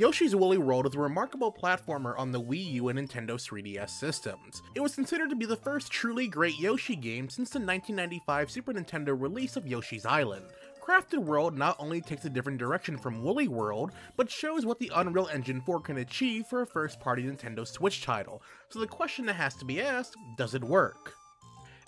Yoshi's Woolly World is a remarkable platformer on the Wii U and Nintendo 3DS systems. It was considered to be the first truly great Yoshi game since the 1995 Super Nintendo release of Yoshi's Island. Crafted World not only takes a different direction from Woolly World, but shows what the Unreal Engine 4 can achieve for a first-party Nintendo Switch title, so the question that has to be asked, does it work?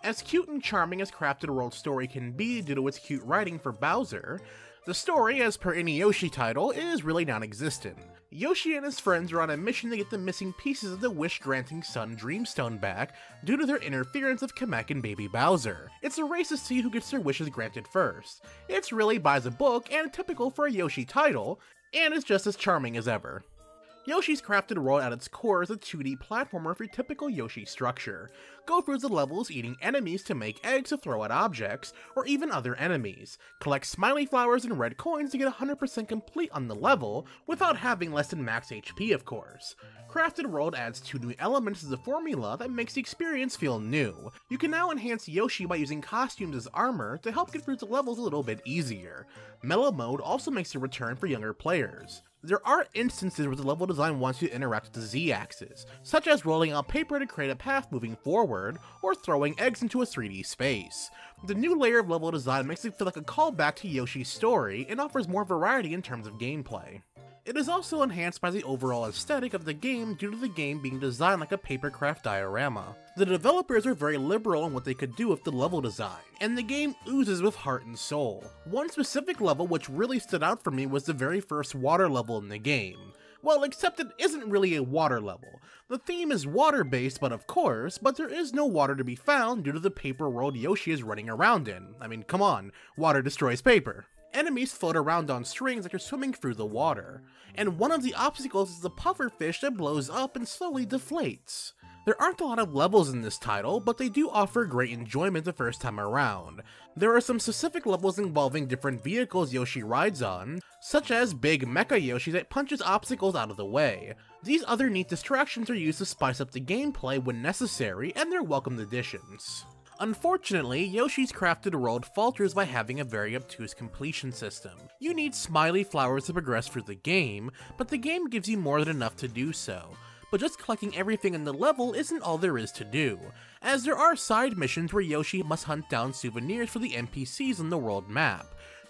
As cute and charming as Crafted World's story can be due to its cute writing for Bowser, the story, as per any Yoshi title, is really non-existent. Yoshi and his friends are on a mission to get the missing pieces of the wish-granting sun Dreamstone back due to their interference of Kamek and Baby Bowser. It's a race to see who gets their wishes granted first. It's really by the book and typical for a Yoshi title, and it's just as charming as ever. Yoshi's Crafted World at its core is a 2D platformer for typical Yoshi structure. Go through the levels eating enemies to make eggs to throw at objects, or even other enemies. Collect smiley flowers and red coins to get 100% complete on the level, without having less than max HP of course. Crafted World adds 2 new elements to the formula that makes the experience feel new. You can now enhance Yoshi by using costumes as armor to help get through the levels a little bit easier. Mellow mode also makes a return for younger players. There are instances where the level design wants you to interact with the Z-axis, such as rolling out paper to create a path moving forward, or throwing eggs into a 3D space. The new layer of level design makes it feel like a callback to Yoshi's story and offers more variety in terms of gameplay. It is also enhanced by the overall aesthetic of the game due to the game being designed like a papercraft diorama. The developers are very liberal in what they could do with the level design, and the game oozes with heart and soul. One specific level which really stood out for me was the very first water level in the game. Well, except it isn't really a water level. The theme is water-based, but there is no water to be found due to the paper world Yoshi is running around in. I mean, come on, water destroys paper. Enemies float around on strings like you're swimming through the water, and one of the obstacles is the pufferfish that blows up and slowly deflates. There aren't a lot of levels in this title, but they do offer great enjoyment the first time around. There are some specific levels involving different vehicles Yoshi rides on, such as Big Mecha Yoshi that punches obstacles out of the way. These other neat distractions are used to spice up the gameplay when necessary, and they're welcomed additions. Unfortunately, Yoshi's Crafted World falters by having a very obtuse completion system. You need smiley flowers to progress through the game, but the game gives you more than enough to do so. But just collecting everything in the level isn't all there is to do, as there are side missions where Yoshi must hunt down souvenirs for the NPCs on the world map.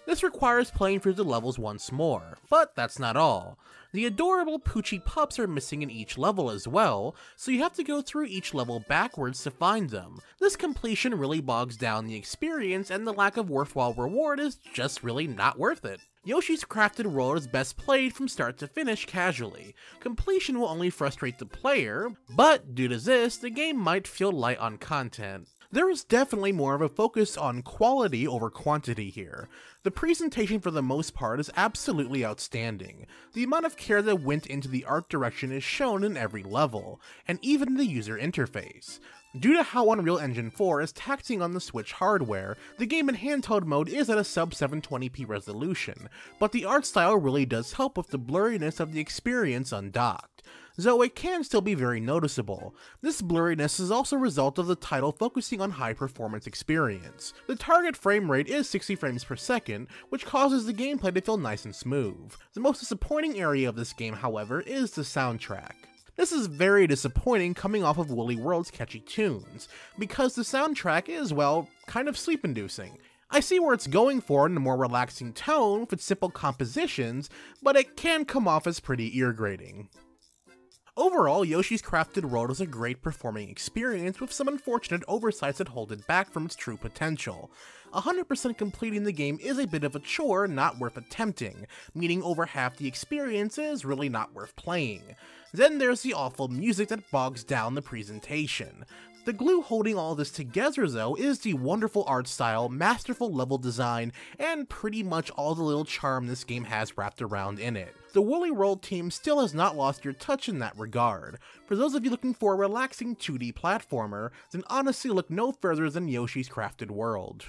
This requires playing through the levels once more, but that's not all. The adorable Poochie pups are missing in each level as well, so you have to go through each level backwards to find them. This completion really bogs down the experience, and the lack of worthwhile reward is just really not worth it. Yoshi's Crafted World is best played from start to finish casually. Completion will only frustrate the player, but due to this, the game might feel light on content. There is definitely more of a focus on quality over quantity here. The presentation for the most part is absolutely outstanding. The amount of care that went into the art direction is shown in every level, and even in the user interface. Due to how Unreal Engine 4 is taxing on the Switch hardware, the game in handheld mode is at a sub 720p resolution, but the art style really does help with the blurriness of the experience undocked, though it can still be very noticeable. This blurriness is also a result of the title focusing on high performance experience. The target frame rate is 60 frames per second, which causes the gameplay to feel nice and smooth. The most disappointing area of this game, however, is the soundtrack. This is very disappointing coming off of Woolly World's catchy tunes, because the soundtrack is, well, kind of sleep-inducing. I see where it's going for in a more relaxing tone with its simple compositions, but it can come off as pretty ear-grating. Overall, Yoshi's Crafted World is a great performing experience with some unfortunate oversights that hold it back from its true potential. 100% completing the game is a bit of a chore not worth attempting, meaning over half the experience is really not worth playing. Then there's the awful music that bogs down the presentation. The glue holding all this together though is the wonderful art style, masterful level design, and pretty much all the little charm this game has wrapped around in it. The Woolly World team still has not lost your touch in that regard. For those of you looking for a relaxing 2D platformer, then honestly look no further than Yoshi's Crafted World.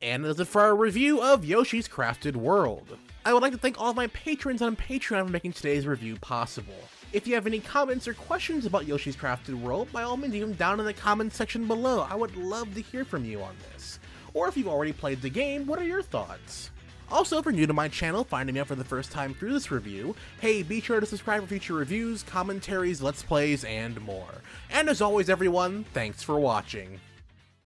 And that's it for our review of Yoshi's Crafted World. I would like to thank all of my patrons on Patreon for making today's review possible. If you have any comments or questions about Yoshi's Crafted World, by all means leave them down in the comments section below. I would love to hear from you on this. Or if you've already played the game, what are your thoughts? Also, if you're new to my channel, finding me out for the first time through this review, hey, be sure to subscribe for future reviews, commentaries, let's plays, and more. And as always everyone, thanks for watching.